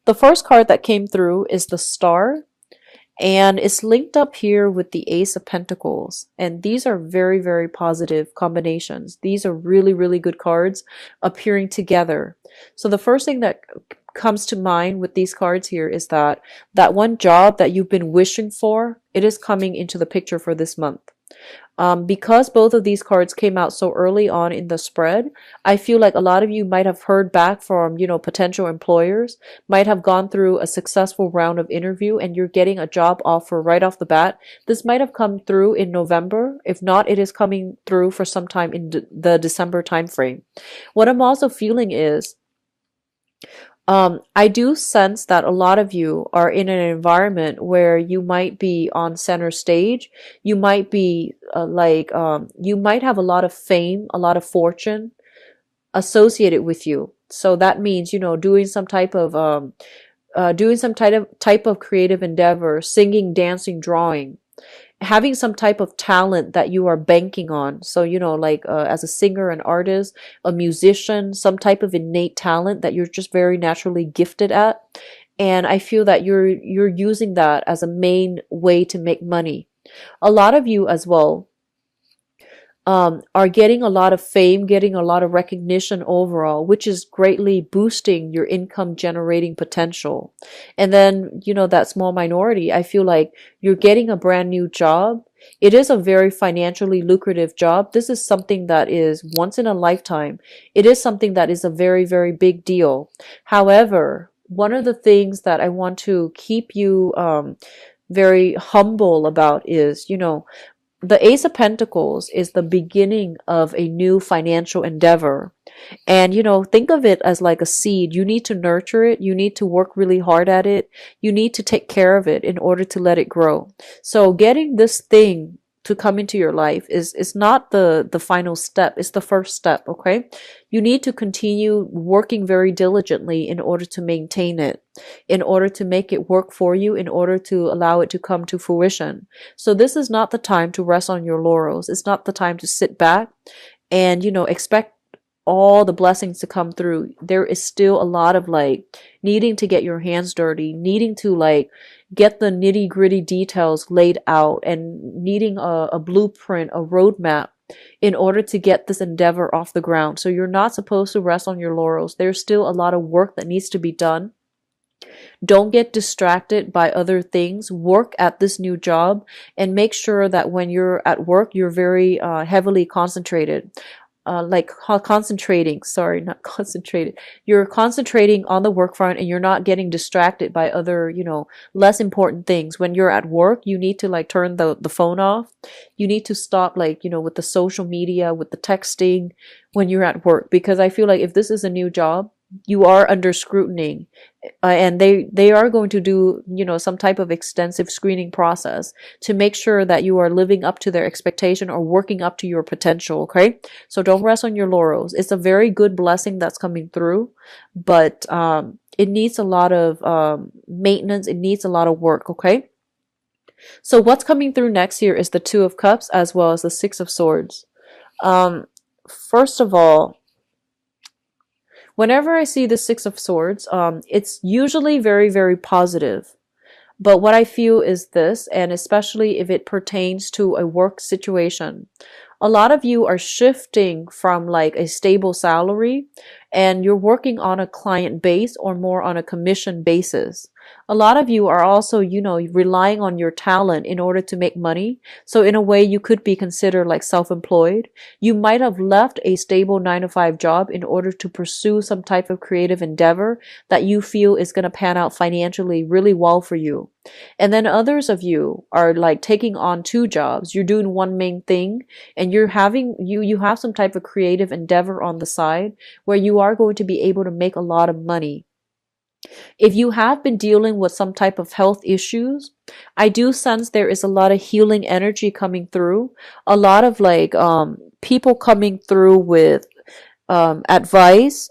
The first card that came through is the Star, and it's linked up here with the Ace of Pentacles. And these are very, very positive combinations. These are really, really good cards appearing together. So the first thing that comes to mind with these cards here is that that one job that you've been wishing for, it is coming into the picture for this month. Because both of these cards came out so early on in the spread, I feel like a lot of you might have heard back from, potential employers, might have gone through a successful round of interview, and you're getting a job offer right off the bat. This might have come through in November. If not, it is coming through for some time in the December timeframe. What I'm also feeling is I do sense that a lot of you are in an environment where you might be on center stage. You might be you might have a lot of fame, a lot of fortune associated with you. So that means, doing some type of creative endeavor, singing, dancing, drawing, having some type of talent that you are banking on. So, as a singer, an artist, a musician, some type of innate talent that you're just very naturally gifted at. And I feel that you're using that as a main way to make money. A lot of you as well are getting a lot of fame, getting a lot of recognition overall, which is greatly boosting your income generating potential. And then, that small minority, I feel like you're getting a brand new job. It is a very financially lucrative job. This is something that is once in a lifetime. It is something that is a very, very big deal. However, one of the things that I want to keep you very humble about is, the Ace of Pentacles is the beginning of a new financial endeavor. And, think of it as like a seed. You need to nurture it. You need to work really hard at it. You need to take care of it in order to let it grow. So getting this thing to come into your life is not the final step. It's the first step, okay? You need to continue working very diligently in order to maintain it, in order to make it work for you, in order to allow it to come to fruition. So this is not the time to rest on your laurels. It's not the time to sit back and, expect all the blessings to come through. There is still a lot of needing to get your hands dirty, needing to get the nitty gritty details laid out, and needing a blueprint, a roadmap in order to get this endeavor off the ground. So you're not supposed to rest on your laurels. There's still a lot of work that needs to be done. Don't get distracted by other things. Work at this new job and make sure that when you're at work, you're very heavily concentrated. Concentrating, sorry, not concentrated. You're concentrating on the work front and you're not getting distracted by other, less important things. When you're at work, you need to turn the phone off. You need to stop with the social media, with the texting when you're at work, because I feel like if this is a new job, you are under scrutiny, and they are going to do some type of extensive screening process to make sure that you are living up to their expectation or working up to your potential. Okay, so don't rest on your laurels. It's a very good blessing that's coming through, but it needs a lot of maintenance. It needs a lot of work. Okay, so what's coming through next here is the Two of Cups as well as the Six of Swords. First of all, whenever I see the Six of Swords, it's usually very, very positive. But what I feel is this, and especially if it pertains to a work situation, a lot of you are shifting from a stable salary and you're working on a client base or more on a commission basis. A lot of you are also, relying on your talent in order to make money. So in a way, you could be considered self-employed. You might have left a stable 9-to-5 job in order to pursue some type of creative endeavor that you feel is going to pan out financially really well for you. And then others of you are taking on two jobs. You're doing one main thing and you have some type of creative endeavor on the side where you are going to be able to make a lot of money. If you have been dealing with some type of health issues, I do sense there is a lot of healing energy coming through. A lot of people coming through with advice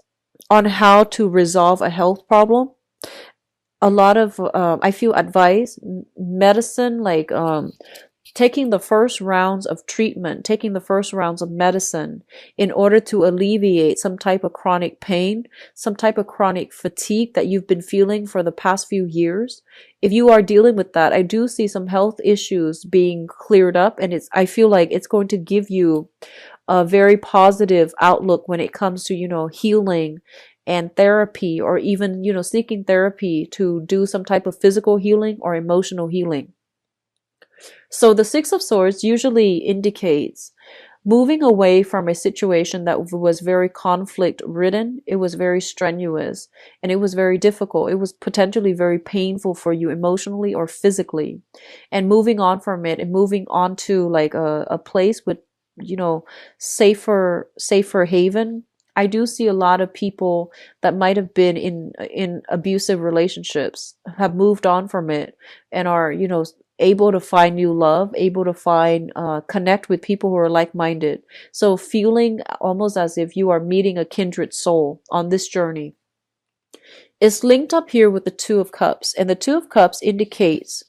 on how to resolve a health problem. A lot of I feel advice, medicine, taking the first rounds of treatment, taking the first rounds of medicine in order to alleviate some type of chronic pain, some type of chronic fatigue that you've been feeling for the past few years. If you are dealing with that, I do see some health issues being cleared up, and I feel like it's going to give you a very positive outlook when it comes to, healing and therapy, or even, seeking therapy to do some type of physical healing or emotional healing. So the Six of Swords usually indicates moving away from a situation that was very conflict ridden. It was very strenuous and it was very difficult. It was potentially very painful for you emotionally or physically. And moving on from it and moving on to like a place with, safer haven. I do see a lot of people that might have been in abusive relationships have moved on from it and are, able to find new love, able to find, connect with people who are like-minded. So feeling almost as if you are meeting a kindred soul on this journey. It's linked up here with the Two of Cups, and the Two of Cups indicates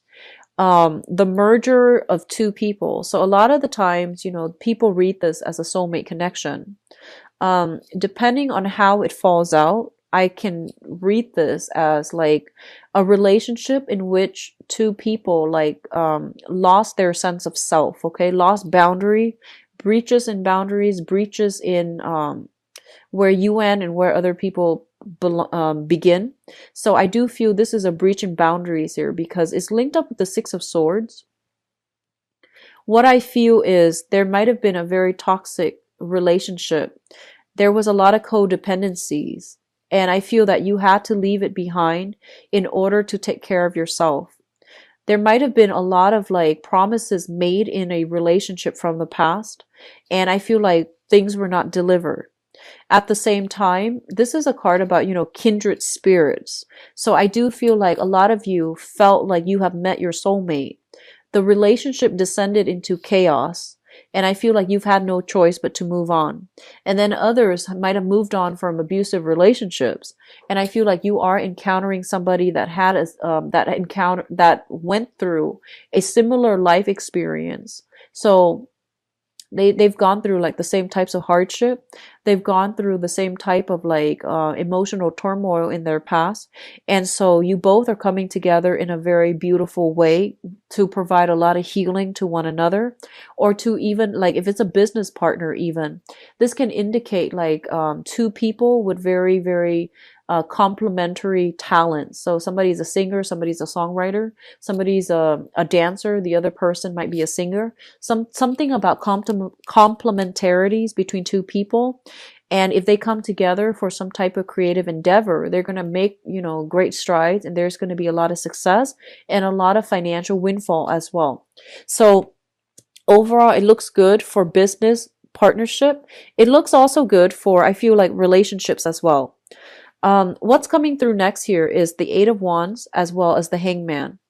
the merger of two people. So a lot of the times, people read this as a soulmate connection. Depending on how it falls out, I can read this as like a relationship in which two people like lost their sense of self, okay? Lost boundary, breaches in boundaries, breaches in where you end and where other people begin. So I do feel this is a breach in boundaries here because it's linked up with the Six of Swords. What I feel is there might have been a very toxic relationship. There was a lot of codependencies. And I feel that you had to leave it behind in order to take care of yourself. There might have been a lot of like promises made in a relationship from the past. And I feel like things were not delivered. At the same time, this is a card about, kindred spirits. So I do feel like a lot of you felt like you have met your soulmate. The relationship descended into chaos. And I feel like you've had no choice but to move on. And then others might have moved on from abusive relationships. And I feel like you are encountering somebody that had that went through a similar life experience. So they've gone through like the same types of hardship. They've gone through the same type of like emotional turmoil in their past. And so you both are coming together in a very beautiful way to provide a lot of healing to one another, or to even like if it's a business partner, even this can indicate like two people with very, very complementary talents. So somebody's a singer, somebody's a songwriter, somebody's a dancer, the other person might be a singer. Something about complementarities between two people. And if they come together for some type of creative endeavor, they're going to make, great strides, and there's going to be a lot of success and a lot of financial windfall as well. So overall, it looks good for business partnership. It looks also good for, I feel like, relationships as well. What's coming through next here is the Eight of Wands as well as the Hangman.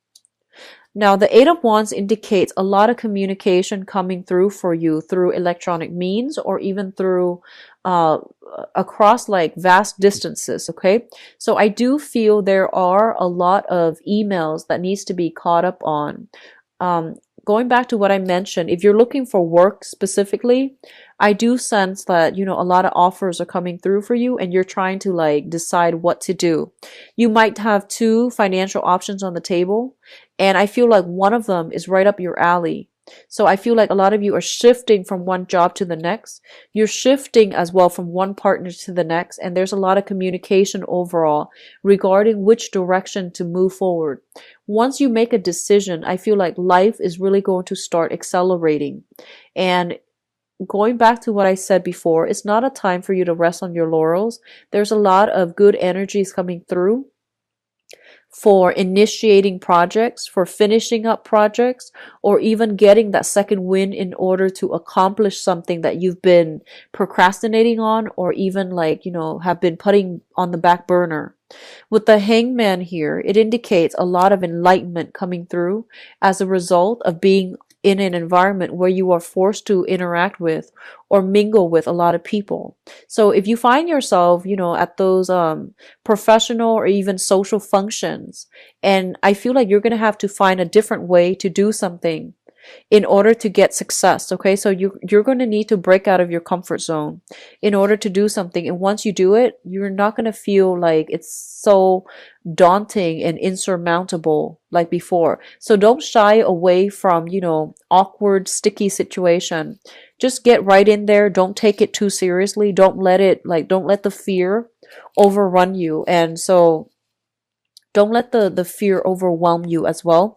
Now, the Eight of Wands indicates a lot of communication coming through for you through electronic means, or even through across like vast distances, okay? So I do feel there are a lot of emails that needs to be caught up on. Going back to what I mentioned, if you're looking for work specifically, I do sense that, a lot of offers are coming through for you and you're trying to like decide what to do. You might have two financial options on the table, and I feel like one of them is right up your alley. So I feel like a lot of you are shifting from one job to the next. You're shifting as well from one partner to the next. And there's a lot of communication overall regarding which direction to move forward. Once you make a decision, I feel like life is really going to start accelerating. And going back to what I said before, it's not a time for you to rest on your laurels. There's a lot of good energies coming through for initiating projects, for finishing up projects, or even getting that second win in order to accomplish something that you've been procrastinating on, or even like, have been putting on the back burner. With the Hangman here, it indicates a lot of enlightenment coming through as a result of being in an environment where you are forced to interact with or mingle with a lot of people. So if you find yourself, at those professional or even social functions, and I feel like you're going to have to find a different way to do something in order to get success. Okay, so you're going to need to break out of your comfort zone in order to do something, and once you do it, you're not going to feel like it's so daunting and insurmountable like before. So don't shy away from, awkward, sticky situation. Just get right in there. Don't take it too seriously. Don't let the fear overrun you. And so don't let the fear overwhelm you as well,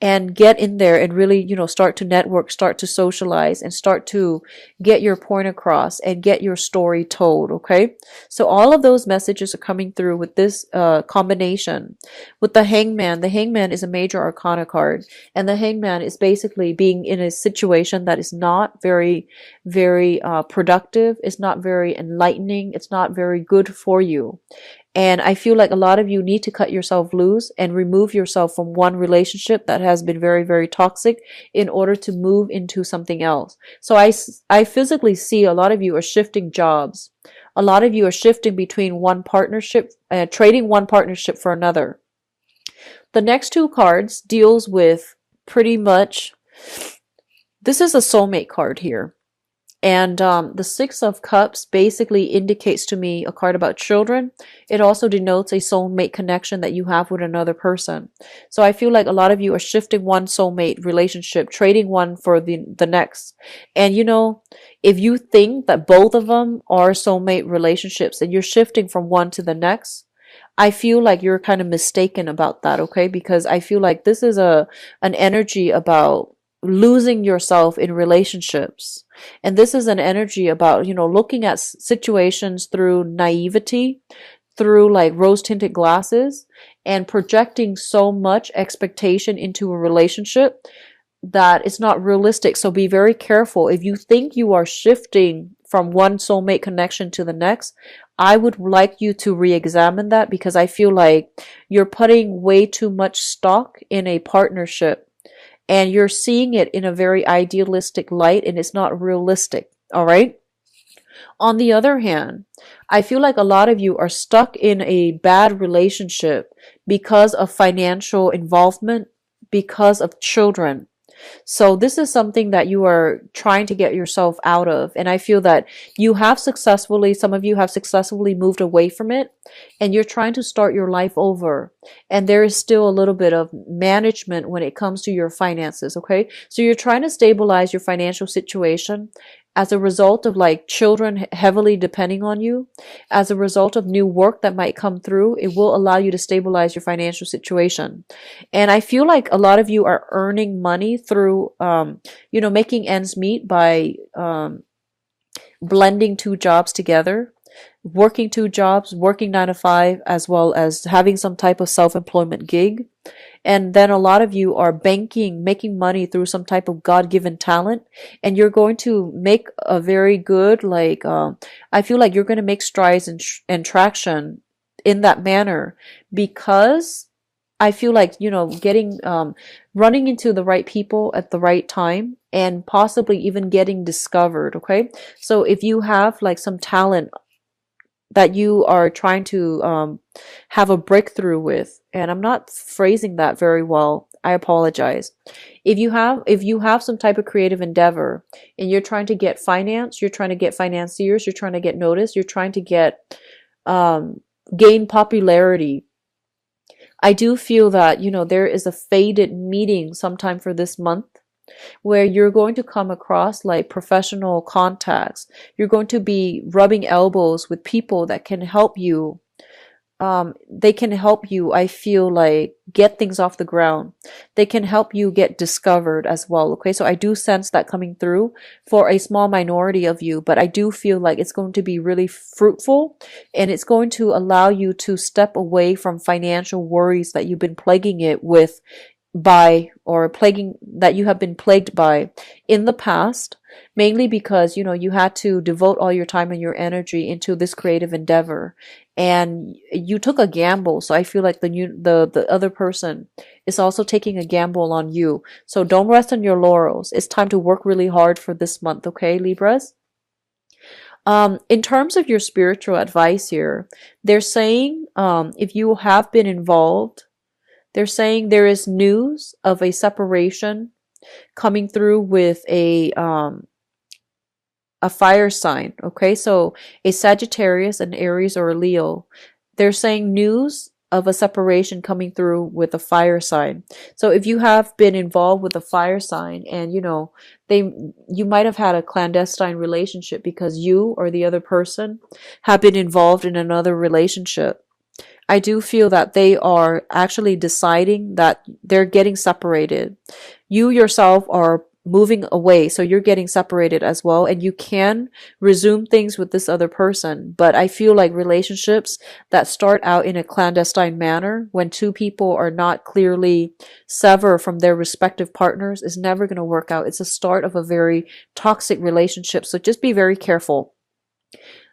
and get in there and really, start to network, start to socialize, and start to get your point across and get your story told. Okay, so all of those messages are coming through with this combination with the Hangman. The Hangman is a major arcana card, and the Hangman is basically being in a situation that is not very, very productive. It's not very enlightening. It's not very good for you. And I feel like a lot of you need to cut yourself loose and remove yourself from one relationship that has been very, very toxic in order to move into something else. So I physically see a lot of you are shifting jobs. A lot of you are shifting between one partnership, trading one partnership for another. The next two cards deals with pretty much, this is a soulmate card here. And the Six of Cups basically indicates to me a card about children. It also denotes a soulmate connection that you have with another person. So I feel like a lot of you are shifting one soulmate relationship, trading one for the next. And if you think that both of them are soulmate relationships and you're shifting from one to the next, I feel like you're kind of mistaken about that, okay? Because I feel like this is an energy about losing yourself in relationships. And this is an energy about, looking at situations through naivety, through like rose-tinted glasses, and projecting so much expectation into a relationship that it's not realistic. So be very careful. If you think you are shifting from one soulmate connection to the next, I would like you to re-examine that, because I feel like you're putting way too much stock in a partnership. And you're seeing it in a very idealistic light, and it's not realistic. All right. On the other hand, I feel like a lot of you are stuck in a bad relationship because of financial involvement, because of children. So this is something that you are trying to get yourself out of. And I feel that some of you have successfully moved away from it, and you're trying to start your life over. And there is still a little bit of management when it comes to your finances. Okay. So you're trying to stabilize your financial situation as a result of like children heavily depending on you. As a result of new work that might come through, it will allow you to stabilize your financial situation. And I feel like a lot of you are earning money through, making ends meet by blending two jobs together, working two jobs, working 9 to 5, as well as having some type of self-employment gig. And then a lot of you are making money through some type of God-given talent, and you're going to make a very good, I feel like you're going to make strides and traction in that manner, because I feel like, getting, running into the right people at the right time, and possibly even getting discovered. Okay. So if you have like some talent that you are trying to have a breakthrough with, and I'm not phrasing that very well, I apologize. If you have some type of creative endeavor and you're trying to get finance, you're trying to get financiers, you're trying to get noticed, you're trying to get gain popularity, I do feel that, there is a fated meeting sometime for this month where you're going to come across like professional contacts. You're going to be rubbing elbows with people that can help you. They can help you, I feel like, get things off the ground. They can help you get discovered as well. Okay, so I do sense that coming through for a small minority of you, but I do feel like it's going to be really fruitful, and it's going to allow you to step away from financial worries that you've been plaguing it with that you have been plagued by in the past, mainly because you had to devote all your time and your energy into this creative endeavor, and you took a gamble. So I feel like the other person is also taking a gamble on you. So don't rest on your laurels. It's time to work really hard for this month. Okay, Libras. In terms of your spiritual advice here, they're saying if you have been involved, they're saying there is news of a separation coming through with a fire sign. Okay, so a Sagittarius, an Aries, or a Leo. They're saying news of a separation coming through with a fire sign. So if you have been involved with a fire sign, and you might have had a clandestine relationship because you or the other person have been involved in another relationship. I do feel that they are actually deciding that they're getting separated. You yourself are moving away, so you're getting separated as well, and you can resume things with this other person. But I feel like relationships that start out in a clandestine manner, when two people are not clearly severed from their respective partners, is never going to work out. It's a start of a very toxic relationship. So just be very careful.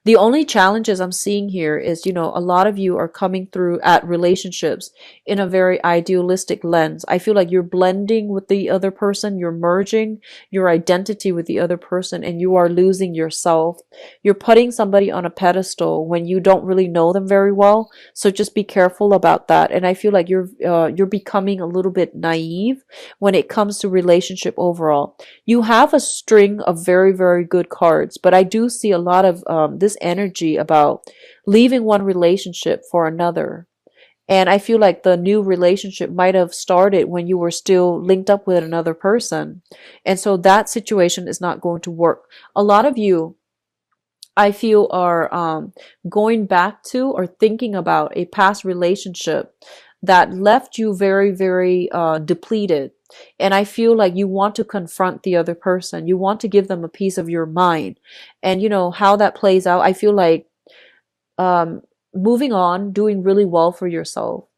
The only challenges I'm seeing here is, a lot of you are coming through at relationships in a very idealistic lens. I feel like you're blending with the other person, you're merging your identity with the other person, and you are losing yourself. You're putting somebody on a pedestal when you don't really know them very well. So just be careful about that. And I feel like you're becoming a little bit naive when it comes to relationship overall. You have a string of very, very good cards, but I do see a lot of this energy about leaving one relationship for another. And I feel like the new relationship might have started when you were still linked up with another person. And so that situation is not going to work. A lot of you, I feel, are going back to or thinking about a past relationship that left you very, very depleted. And I feel like you want to confront the other person. You want to give them a piece of your mind. And how that plays out, I feel like moving on, doing really well for yourself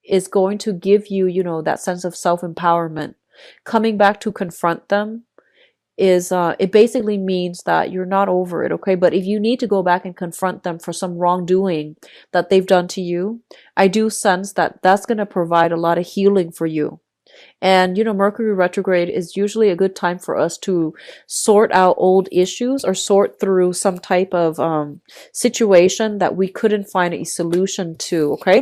is going to give you, that sense of self-empowerment. Coming back to confront them is it basically means that you're not over it, okay? But if you need to go back and confront them for some wrongdoing that they've done to you, I do sense that that's going to provide a lot of healing for you. And Mercury retrograde is usually a good time for us to sort out old issues or sort through some type of situation that we couldn't find a solution to, okay?